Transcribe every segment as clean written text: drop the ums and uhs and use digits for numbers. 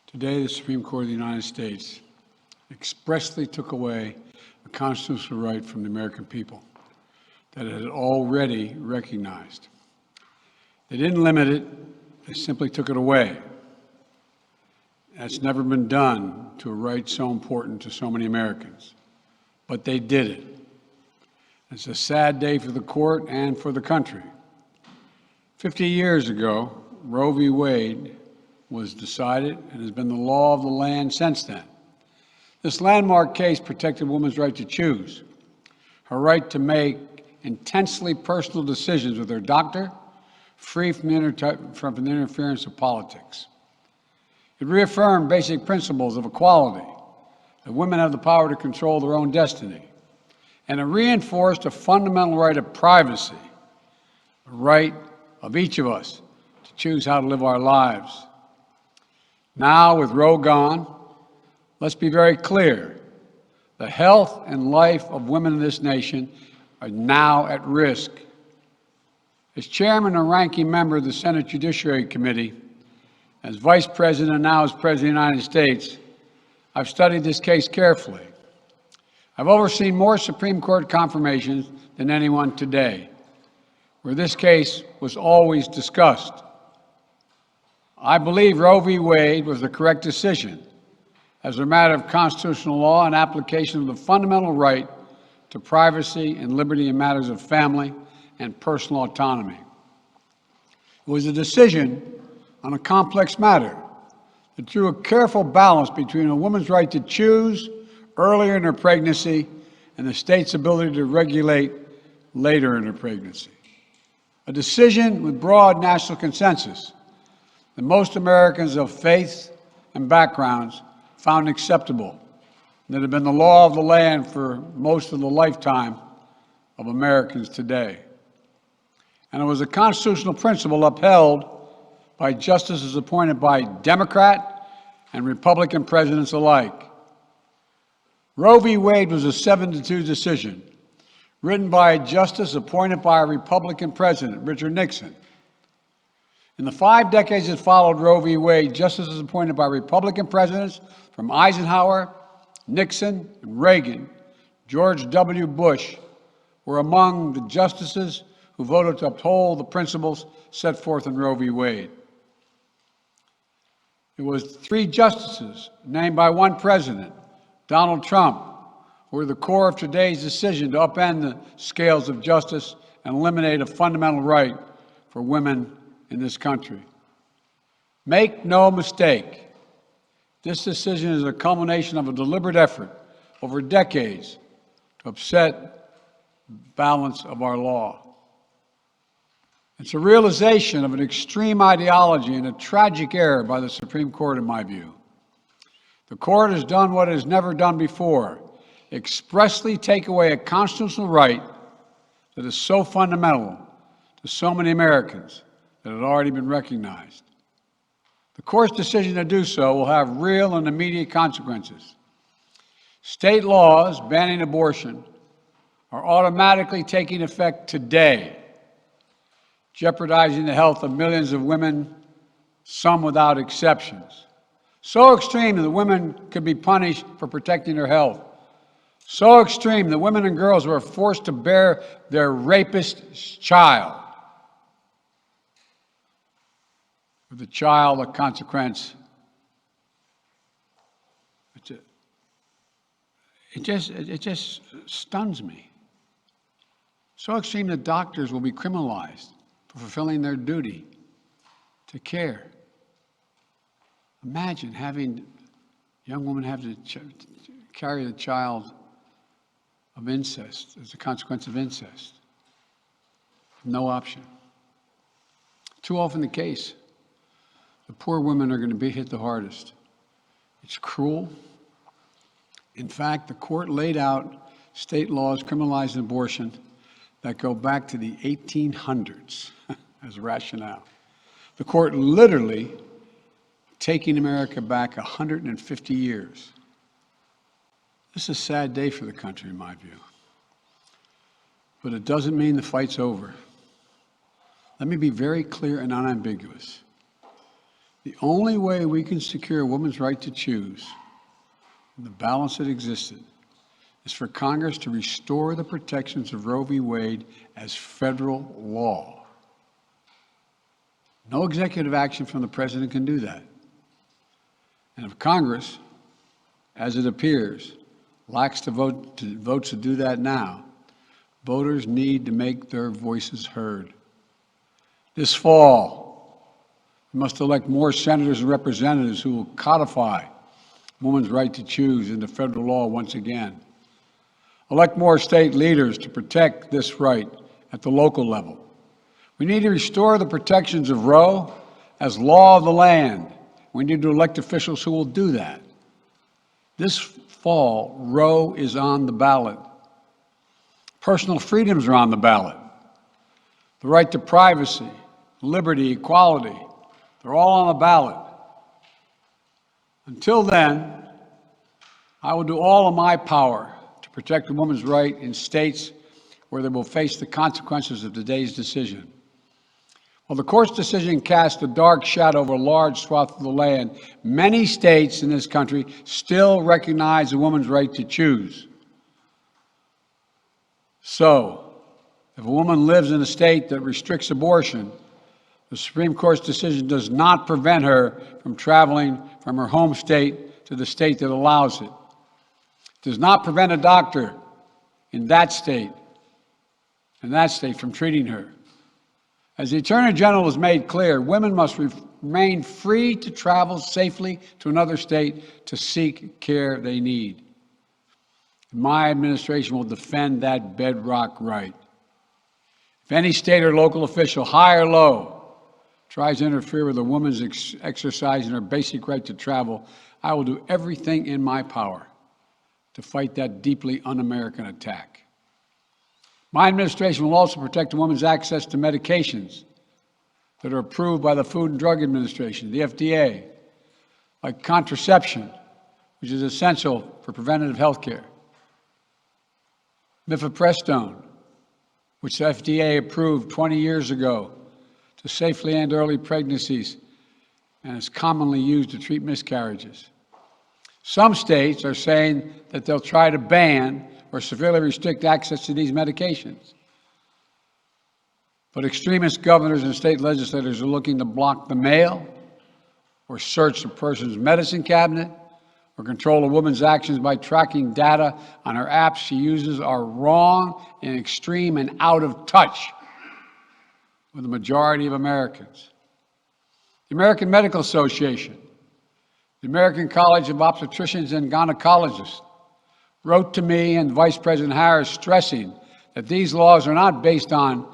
Today, the Supreme Court of the United States expressly took away a constitutional right from the American people that it had already recognized. They didn't limit it, they simply took it away. That's never been done to a right so important to so many Americans, but they did it. It's a sad day for the court and for the country. 50 years ago, Roe v. Wade was decided and has been the law of the land since then. This landmark case protected women's right to choose, her right to make intensely personal decisions with her doctor, free from the interference of politics. It reaffirmed basic principles of equality, that women have the power to control their own destiny, and it reinforced a fundamental right of privacy, a right of each of us to choose how to live our lives. Now, with Roe gone, let's be very clear. The health and life of women in this nation are now at risk. As chairman and ranking member of the Senate Judiciary Committee, as vice president and now as president of the United States, I've studied this case carefully. I've overseen more Supreme Court confirmations than anyone today, where this case was always discussed. I believe Roe v. Wade was the correct decision as a matter of constitutional law and application of the fundamental right to privacy and liberty in matters of family and personal autonomy. It was a decision on a complex matter that drew a careful balance between a woman's right to choose earlier in her pregnancy and the state's ability to regulate later in her pregnancy. A decision with broad national consensus that most Americans of faith and backgrounds found acceptable, and that had been the law of the land for most of the lifetime of Americans today. And it was a constitutional principle upheld by justices appointed by Democrat and Republican presidents alike. Roe v. Wade was a 7-2 decision, written by a justice appointed by a Republican president, Richard Nixon. In the 5 decades that followed Roe v. Wade, justices appointed by Republican presidents from Eisenhower, Nixon, and Reagan, George W. Bush, were among the justices who voted to uphold the principles set forth in Roe v. Wade. It was 3 justices named by one president, Donald Trump, who were the core of today's decision to upend the scales of justice and eliminate a fundamental right for women in this country. Make no mistake, this decision is a culmination of a deliberate effort over decades to upset the balance of our law. It's a realization of an extreme ideology and a tragic error by the Supreme Court, in my view. The court has done what it has never done before, expressly take away a constitutional right that is so fundamental to so many Americans that had already been recognized. The court's decision to do so will have real and immediate consequences. State laws banning abortion are automatically taking effect today, jeopardizing the health of millions of women, some without exceptions. So extreme that women could be punished for protecting their health. So extreme that women and girls who are forced to bear their rapist's child, with the child a consequence. It just stuns me. So extreme that doctors will be criminalized for fulfilling their duty to care. Imagine having a young woman have to carry the child of incest as a consequence of incest. No option. Too often the case. The poor women are going to be hit the hardest. It's cruel. In fact, the court laid out state laws criminalizing abortion that go back to the 1800s as rationale. The court literally taking America back 150 years. This is a sad day for the country, in my view. But it doesn't mean the fight's over. Let me be very clear and unambiguous. The only way we can secure a woman's right to choose, and the balance that existed, is for Congress to restore the protections of Roe v. Wade as federal law. No executive action from the president can do that. And if Congress, as it appears, lacks the votes to do that now, voters need to make their voices heard. This fall, we must elect more senators and representatives who will codify women's right to choose into federal law once again. Elect more state leaders to protect this right at the local level. We need to restore the protections of Roe as law of the land. We need to elect officials who will do that. This fall, Roe is on the ballot. Personal freedoms are on the ballot. The right to privacy, liberty, equality, they're all on the ballot. Until then, I will do all of my power to protect a woman's right in states where they will face the consequences of today's decision. While the court's decision cast a dark shadow over a large swath of the land, many states in this country still recognize a woman's right to choose. So, if a woman lives in a state that restricts abortion, the Supreme Court's decision does not prevent her from traveling from her home state to the state that allows it. It does not prevent a doctor in that state from treating her. As the Attorney General has made clear, women must remain free to travel safely to another state to seek care they need. My administration will defend that bedrock right. If any state or local official, high or low, tries to interfere with a woman's exercising her basic right to travel, I will do everything in my power to fight that deeply un-American attack. My administration will also protect a woman's access to medications that are approved by the Food and Drug Administration, the FDA, like contraception, which is essential for preventative health care, mifepristone, which the FDA approved 20 years ago to safely end early pregnancies and is commonly used to treat miscarriages. Some states are saying that they'll try to ban or severely restrict access to these medications. But extremist governors and state legislators are looking to block the mail or search a person's medicine cabinet or control a woman's actions by tracking data on her apps she uses are wrong and extreme and out of touch with the majority of Americans. The American Medical Association, the American College of Obstetricians and Gynecologists, wrote to me and Vice President Harris stressing that these laws are not based on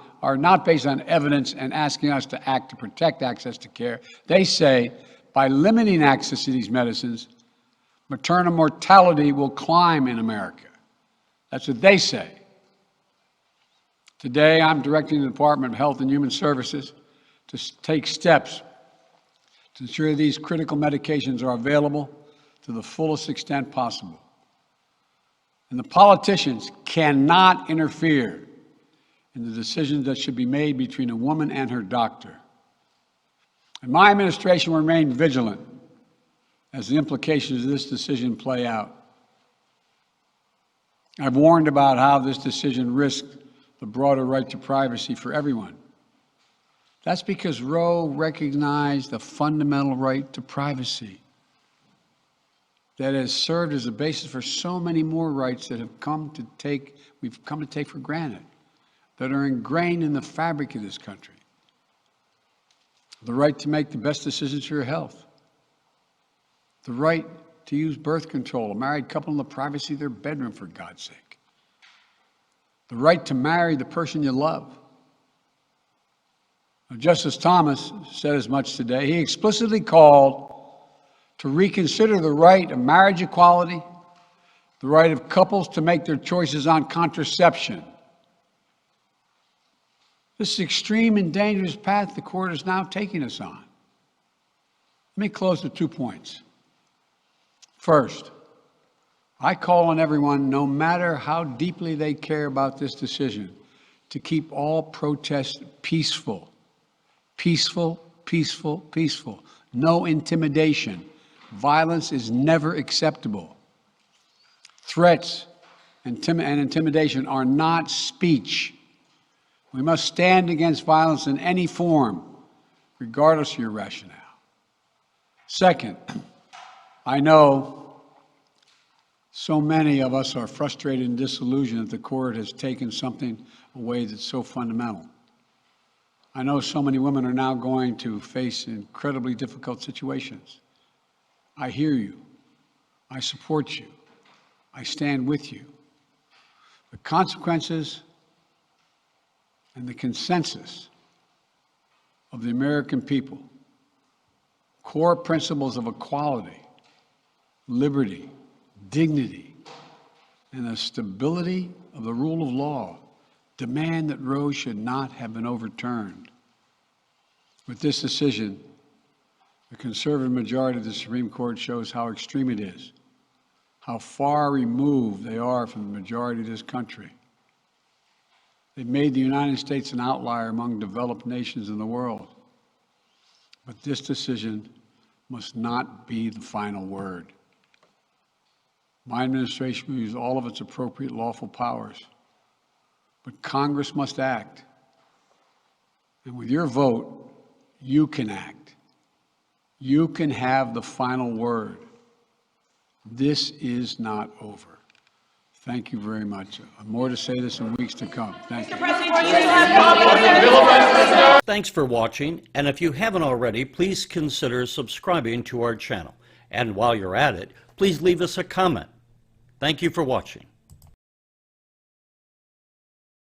evidence and asking us to act to protect access to care. They say by limiting access to these medicines, maternal mortality will climb in America. That's what they say. Today, I'm directing the Department of Health and Human Services to take steps to ensure these critical medications are available to the fullest extent possible. And the politicians cannot interfere in the decisions that should be made between a woman and her doctor. And my administration will remain vigilant as the implications of this decision play out. I've warned about how this decision risks the broader right to privacy for everyone. That's because Roe recognized the fundamental right to privacy that has served as a basis for so many more rights that we've come to take for granted, that are ingrained in the fabric of this country. The right to make the best decisions for your health. The right to use birth control, a married couple in the privacy of their bedroom, for God's sake. The right to marry the person you love. Now, Justice Thomas said as much today. He explicitly called to reconsider the right of marriage equality, the right of couples to make their choices on contraception. This extreme and dangerous path the court is now taking us on. Let me close with 2 points. First, I call on everyone, no matter how deeply they care about this decision, to keep all protests peaceful. Peaceful, peaceful, peaceful. no intimidation. Violence is never acceptable. Threats and intimidation are not speech. We must stand against violence in any form, regardless of your rationale. Second, I know so many of us are frustrated and disillusioned that the court has taken something away that's so fundamental. I know so many women are now going to face incredibly difficult situations. I hear you. I support you. I stand with you. The consequences and the consensus of the American people, core principles of equality, liberty, dignity, and the stability of the rule of law demand that Roe should not have been overturned. With this decision, the conservative majority of the Supreme Court shows how extreme it is, how far removed they are from the majority of this country. They've made the United States an outlier among developed nations in the world. But this decision must not be the final word. My administration will use all of its appropriate lawful powers, but Congress must act. And with your vote, you can act. You can have the final word. This is not over. Thank you very much. More to say this in weeks to come. Thank you. Thanks for watching, and if you haven't already, please consider subscribing to our channel. And while you're at it, please leave us a comment. Thank you for watching.